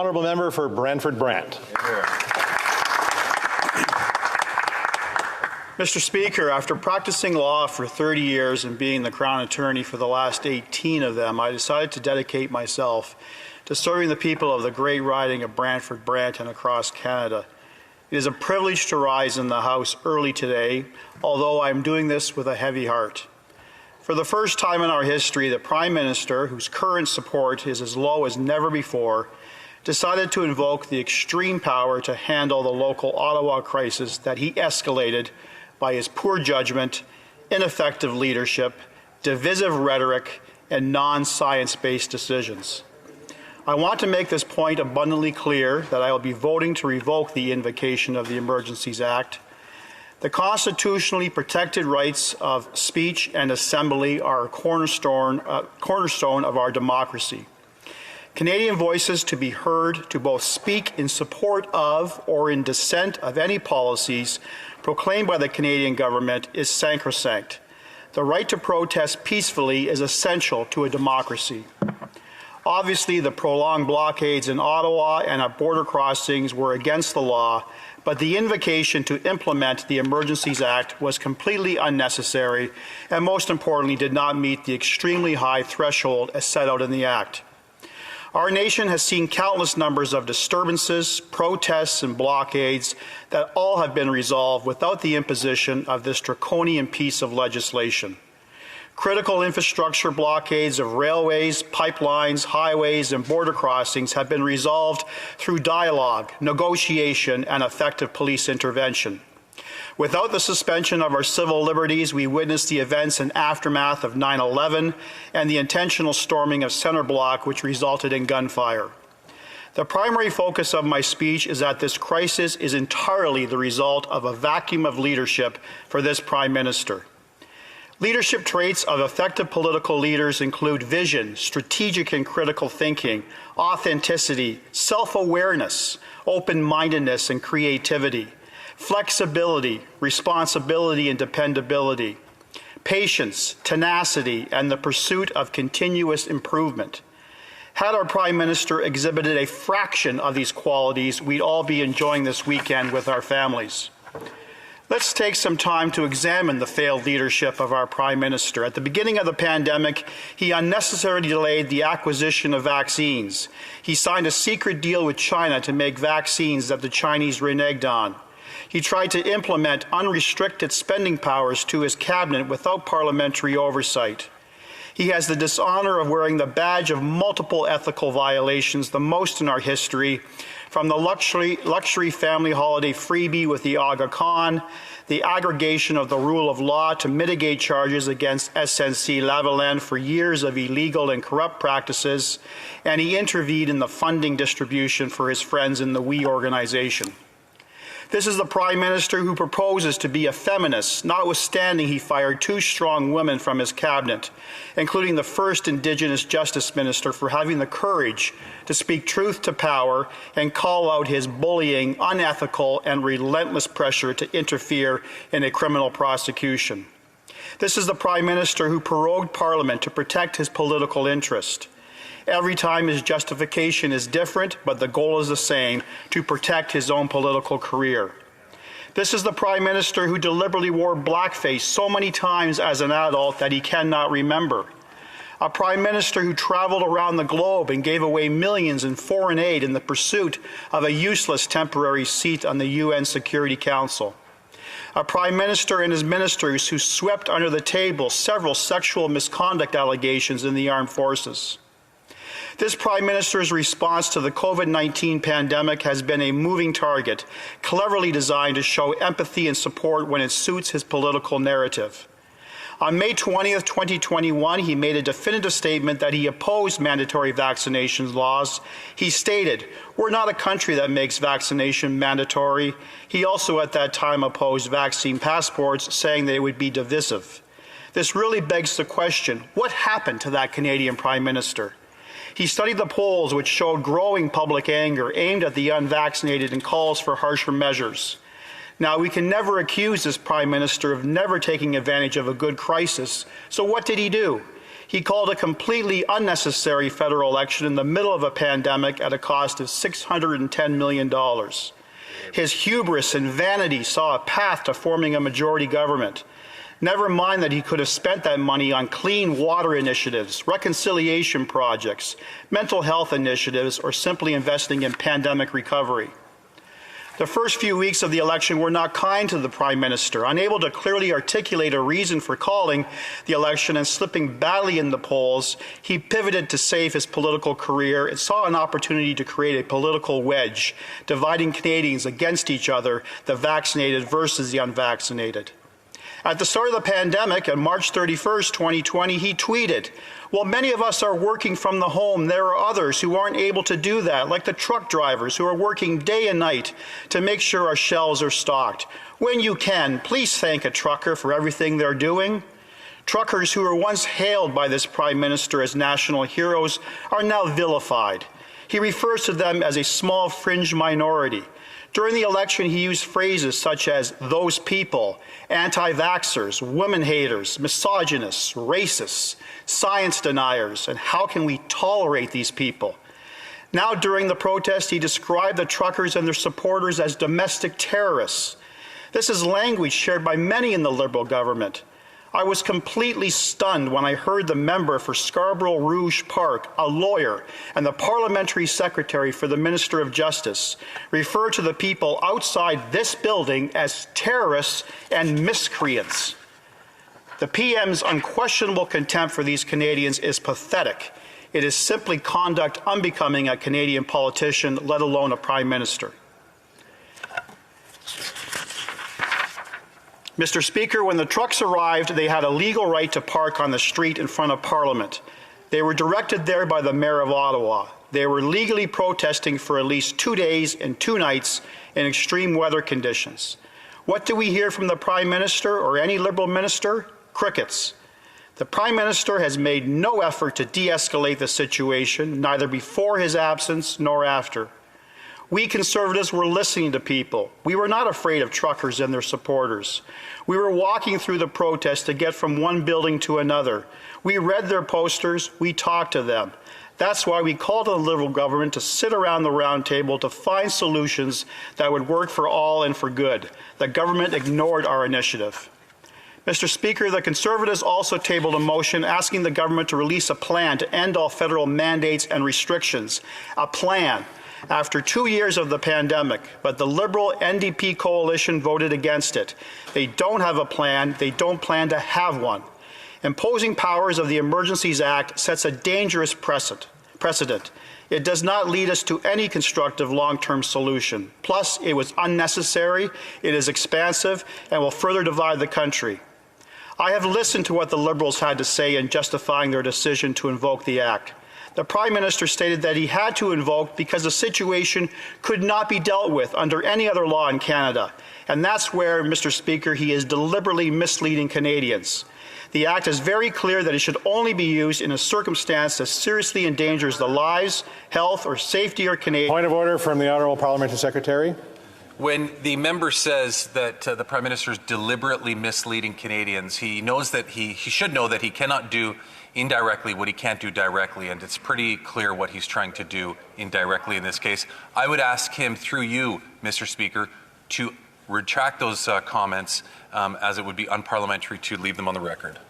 Honourable member for Brant. Mr. Speaker, after practicing law for 30 years and being the Crown Attorney for the last 18 of them, I decided to dedicate myself to serving the people of the great riding of Brant and across Canada. It is a privilege to rise in the House early today, although I am doing this with a heavy heart. For the first time in our history, the Prime Minister, whose current support is as low as never before, decided to invoke the extreme power to handle the local Ottawa crisis that he escalated by his poor judgment, ineffective leadership, divisive rhetoric, and non-science-based decisions. I want to make this point abundantly clear that I will be voting to revoke the invocation of the Emergencies Act. The constitutionally protected rights of speech and assembly are a cornerstone of our democracy. Canadian voices to be heard to both speak in support of or in dissent of any policies proclaimed by the Canadian government is sacrosanct. The right to protest peacefully is essential to a democracy. Obviously, the prolonged blockades in Ottawa and at border crossings were against the law, but the invocation to implement the Emergencies Act was completely unnecessary and, most importantly, did not meet the extremely high threshold as set out in the Act. Our nation has seen countless numbers of disturbances, protests, and blockades that all have been resolved without the imposition of this draconian piece of legislation. Critical infrastructure blockades of railways, pipelines, highways, and border crossings have been resolved through dialogue, negotiation, and effective police intervention. Without the suspension of our civil liberties, we witnessed the events and aftermath of 9/11 and the intentional storming of Centre Block, which resulted in gunfire. The primary focus of my speech is that this crisis is entirely the result of a vacuum of leadership for this Prime Minister. Leadership traits of effective political leaders include vision, strategic and critical thinking, authenticity, self-awareness, open-mindedness, and creativity, flexibility, responsibility, and dependability, patience, tenacity, and the pursuit of continuous improvement. Had our Prime Minister exhibited a fraction of these qualities, we'd all be enjoying this weekend with our families. Let's take some time to examine the failed leadership of our Prime Minister. At the beginning of the pandemic, he unnecessarily delayed the acquisition of vaccines. He signed a secret deal with China to make vaccines that the Chinese reneged on. He tried to implement unrestricted spending powers to his cabinet without parliamentary oversight. He has the dishonor of wearing the badge of multiple ethical violations, the most in our history, from the luxury family holiday freebie with the Aga Khan, the aggregation of the rule of law to mitigate charges against SNC-Lavalin for years of illegal and corrupt practices, and he intervened in the funding distribution for his friends in the We organization. This is the Prime Minister who proposes to be a feminist, notwithstanding he fired 2 strong women from his cabinet, including the first Indigenous Justice Minister for having the courage to speak truth to power and call out his bullying, unethical, and relentless pressure to interfere in a criminal prosecution. This is the Prime Minister who prorogued Parliament to protect his political interest. Every time his justification is different, but the goal is the same, to protect his own political career. This is the Prime Minister who deliberately wore blackface so many times as an adult that he cannot remember. A Prime Minister who traveled around the globe and gave away millions in foreign aid in the pursuit of a useless temporary seat on the UN Security Council. A Prime Minister and his ministers who swept under the table several sexual misconduct allegations in the armed forces. This Prime Minister's response to the COVID-19 pandemic has been a moving target, cleverly designed to show empathy and support when it suits his political narrative. On May 20th, 2021, he made a definitive statement that he opposed mandatory vaccination laws. He stated, "We're not a country that makes vaccination mandatory." He also at that time opposed vaccine passports, saying they would be divisive. This really begs the question, what happened to that Canadian Prime Minister? He studied the polls which showed growing public anger aimed at the unvaccinated and calls for harsher measures. Now, we can never accuse this Prime Minister of never taking advantage of a good crisis, so what did he do? He called a completely unnecessary federal election in the middle of a pandemic at a cost of $610 million. His hubris and vanity saw a path to forming a majority government. Never mind that he could have spent that money on clean water initiatives, reconciliation projects, mental health initiatives, or simply investing in pandemic recovery. The first few weeks of the election were not kind to the Prime Minister. Unable to clearly articulate a reason for calling the election and slipping badly in the polls, he pivoted to save his political career and saw an opportunity to create a political wedge, dividing Canadians against each other, the vaccinated versus the unvaccinated. At the start of the pandemic, on March 31st, 2020, he tweeted, "While many of us are working from the home, there are others who aren't able to do that, like the truck drivers who are working day and night to make sure our shelves are stocked. When you can, please thank a trucker for everything they're doing." Truckers who were once hailed by this Prime Minister as national heroes are now vilified. He refers to them as a small fringe minority. During the election, he used phrases such as "those people," anti-vaxxers, women haters, misogynists, racists, science deniers, and how can we tolerate these people? Now, during the protest, he described the truckers and their supporters as domestic terrorists. This is language shared by many in the Liberal government. I was completely stunned when I heard the member for Scarborough Rouge Park, a lawyer, and the parliamentary secretary for the Minister of Justice refer to the people outside this building as terrorists and miscreants. The PM's unquestionable contempt for these Canadians is pathetic. It is simply conduct unbecoming a Canadian politician, let alone a Prime Minister. Mr. Speaker, when the trucks arrived, they had a legal right to park on the street in front of Parliament. They were directed there by the Mayor of Ottawa. They were legally protesting for at least 2 days and 2 nights in extreme weather conditions. What do we hear from the Prime Minister or any Liberal minister? Crickets. The Prime Minister has made no effort to de-escalate the situation, neither before his absence nor after. We Conservatives were listening to people. We were not afraid of truckers and their supporters. We were walking through the protest to get from one building to another. We read their posters. We talked to them. That's why we called on the Liberal government to sit around the round table to find solutions that would work for all and for good. The government ignored our initiative. Mr. Speaker, the Conservatives also tabled a motion asking the government to release a plan to end all federal mandates and restrictions. A plan. After 2 years of the pandemic, but the Liberal NDP coalition voted against it. They don't have a plan. They don't plan to have one. Imposing powers of the Emergencies Act sets a dangerous precedent. It does not lead us to any constructive long-term solution. Plus, it was unnecessary, it is expansive, and will further divide the country. I have listened to what the Liberals had to say in justifying their decision to invoke the Act. The Prime Minister stated that he had to invoke because the situation could not be dealt with under any other law in Canada. And that's where, Mr. Speaker, he is deliberately misleading Canadians. The Act is very clear that it should only be used in a circumstance that seriously endangers the lives, health, or safety of Canadians. Point of order from the Honourable Parliamentary Secretary. When the member says that the Prime Minister is deliberately misleading Canadians, he knows that he should know that he cannot do indirectly what he can't do directly, and it's pretty clear what he's trying to do indirectly in this case. I would ask him through you, Mr. Speaker, to retract those comments, as it would be unparliamentary to leave them on the record.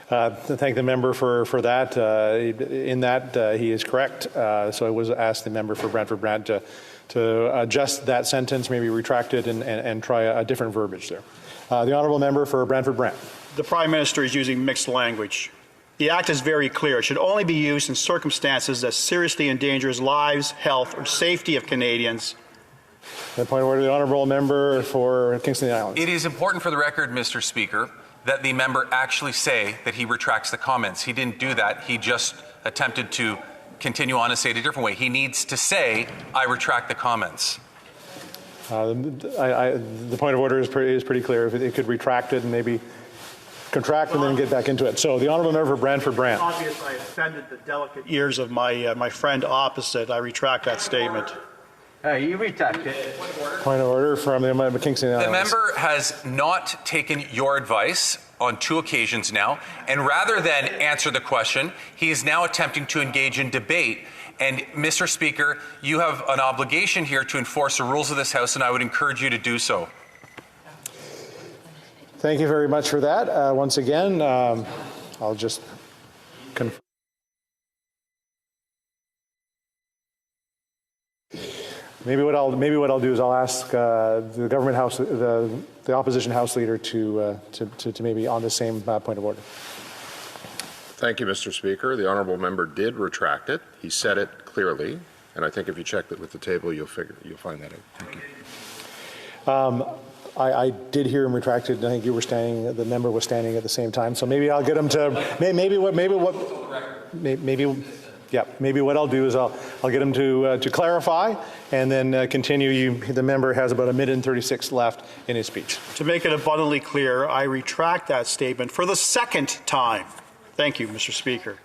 Thank the member for that. In that, he is correct. So I was asked the member for Brant to adjust that sentence, maybe retract it and try a different verbiage there. The honourable member for Brant. The Prime Minister is using mixed language. The Act is very clear. It should only be used in circumstances that seriously endangers lives, health, or safety of Canadians. The point of order, the honourable member for Kingston Islands. It is important for the record, Mr. Speaker, that the member actually say that he retracts the comments. He didn't do that. He just attempted to continue on and say it a different way. He needs to say, I retract the comments. The point of order is pretty clear. If it could retract it and maybe contract and then get back into it. So the honourable member for Brant. Obviously, I offended the delicate ears of my friend opposite. I retract that statement. You retract it. Point of order from the member Kingston Islands. The member has not taken your advice on 2 occasions now, and rather than answer the question, he is now attempting to engage in debate. And Mr. Speaker, you have an obligation here to enforce the rules of this House, and I would encourage you to do so. Thank you very much for that. Once again, I'll just confirm. Maybe what I'll do is I'll ask the government house, the opposition House Leader to maybe on the same point of order. Thank you, Mr. Speaker. The honourable member did retract it. He said it clearly, and I think if you check it with the table, you'll find that out. Thank you. I did hear him retracted. I think you were standing. The member was standing at the same time. So maybe I'll get him to maybe what I'll do is I'll get him to clarify and then continue. The member has about 1:36 left in his speech. To make it abundantly clear, I retract that statement for the second time. Thank you, Mr. Speaker.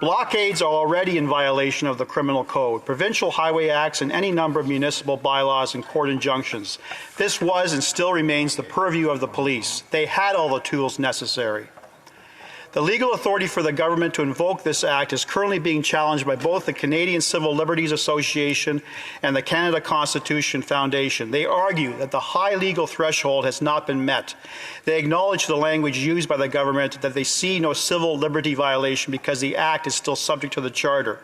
Blockades are already in violation of the Criminal Code, Provincial Highway Acts, and any number of municipal bylaws and court injunctions. This was and still remains the purview of the police. They had all the tools necessary. The legal authority for the government to invoke this act is currently being challenged by both the Canadian Civil Liberties Association and the Canada Constitution Foundation. They argue that the high legal threshold has not been met. They acknowledge the language used by the government that they see no civil liberty violation because the act is still subject to the Charter.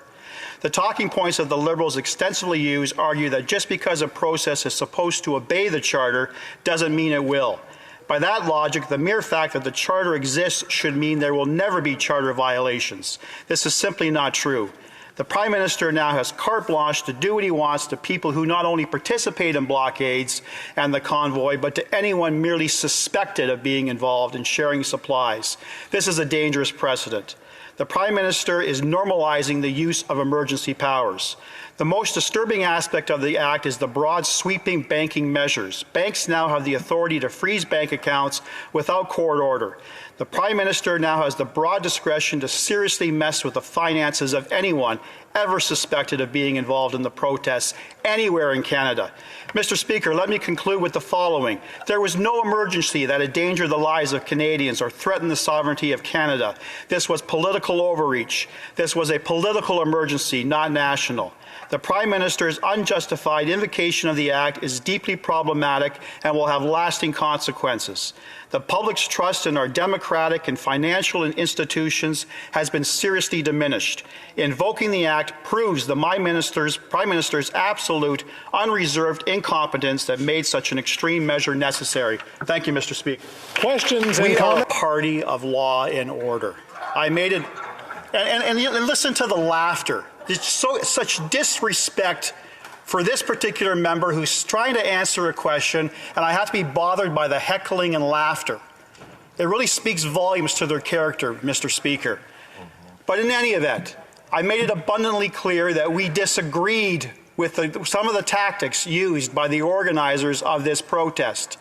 The talking points that the Liberals extensively use argue that just because a process is supposed to obey the Charter doesn't mean it will. By that logic, the mere fact that the Charter exists should mean there will never be Charter violations. This is simply not true. The Prime Minister now has carte blanche to do what he wants to people who not only participate in blockades and the convoy, but to anyone merely suspected of being involved in sharing supplies. This is a dangerous precedent. The Prime Minister is normalizing the use of emergency powers. The most disturbing aspect of the Act is the broad, sweeping banking measures. Banks now have the authority to freeze bank accounts without court order. The Prime Minister now has the broad discretion to seriously mess with the finances of anyone ever suspected of being involved in the protests anywhere in Canada. Mr. Speaker, let me conclude with the following. There was no emergency that endangered the lives of Canadians or threatened the sovereignty of Canada. This was political overreach. This was a political emergency, not national. The Prime Minister's unjustified invocation of the Act is deeply problematic and will have lasting consequences. The public's trust in our democratic and financial institutions has been seriously diminished. Invoking the Act proves the Prime Minister's absolute, unreserved incompetence that made such an extreme measure necessary. Thank you, Mr. Speaker. Questions and We are a comments? party of law and order. I made it, and listen to the laughter. There's such disrespect for this particular member who's trying to answer a question, and I have to be bothered by the heckling and laughter. It really speaks volumes to their character, Mr. Speaker. But in any event, I made it abundantly clear that we disagreed with some of the tactics used by the organizers of this protest.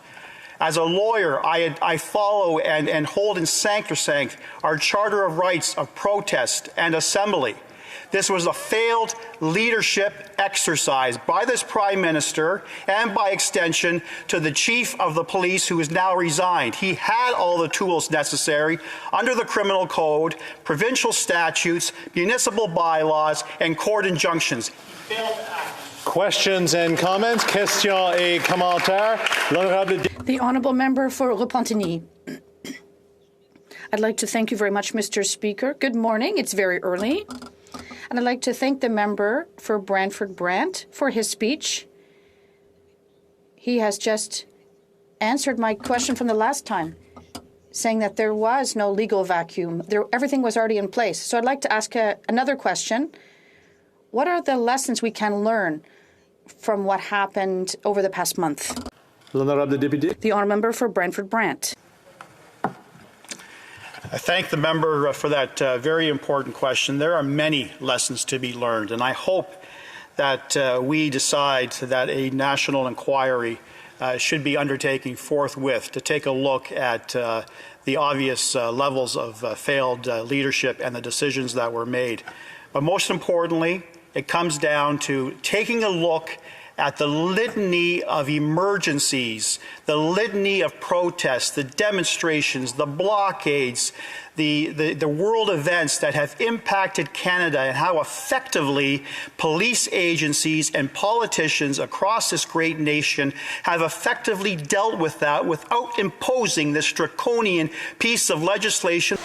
As a lawyer, I follow and hold in sacrosanct our Charter of Rights of protest and assembly. This was a failed leadership exercise by this Prime Minister and by extension to the Chief of the Police who is now resigned. He had all the tools necessary under the Criminal Code, provincial statutes, municipal bylaws, and court injunctions. He failed to act. Questions and comments? Questions et commentaires. The Honourable Member for Repentigny. I'd like to thank you very much, Mr. Speaker. Good morning. It's very early. And I'd like to thank the member for Brant for his speech. He has just answered my question from the last time, saying that there was no legal vacuum. Everything was already in place. So I'd like to ask another question. What are the lessons we can learn from what happened over the past month? The Honourable Member for Brant. I thank the member for that very important question. There are many lessons to be learned, and I hope that we decide that a national inquiry should be undertaken forthwith to take a look at the obvious levels of failed leadership and the decisions that were made. But most importantly, it comes down to taking a look at the litany of emergencies, the litany of protests, the demonstrations, the blockades, the world events that have impacted Canada, and how effectively police agencies and politicians across this great nation have effectively dealt with that without imposing this draconian piece of legislation